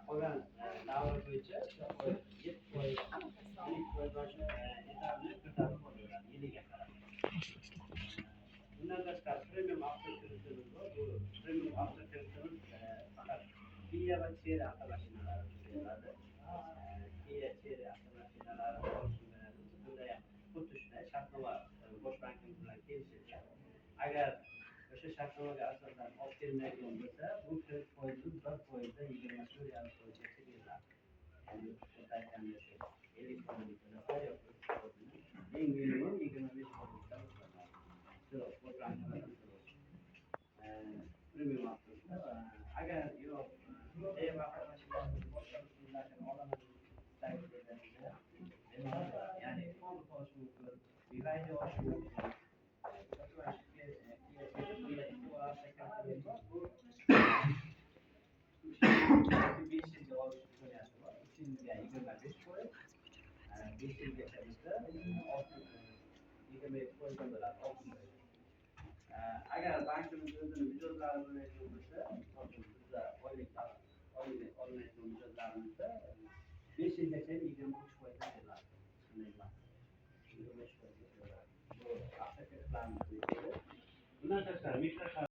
qolgan davr bo'yicha 7% 12% mana shu etabni ko'tarib boraveradi yiliga qarab. Bundan tashqari premium avtokreditimiz bor. Bu premium avtokreditimiz faqat Kia va Chery avtomashinalari beriladi. Kia, Chery avtomashinalari bunda ham xuddi shunday shartnoma Bosh bankimiz bilan kelishilgan. Agar o'sha shartnomaga asosan olib kelinadigan bo'lsa, bu kredit foizimiz 1%dan 24,5%gacha beriladi. Ya'ni o'sha aytganimdek 50% to'lasa yoki eng minimum 25%dan boshlanadi. Shu Bosh bankimiz premium avtomobillar agar yo'q avtomashinani boshqa usullarni olaman ya'ni fond olish mumkin, Beeline olish mumkin. Agar bankimiz o'zini mijozlari bo'lmaydigan bo'lsa, bizda oylik olmaydigan mijozlarimizda 5 yilgacha 23% beriladi. Bu avtokreditlarimiz. Bundan tashqari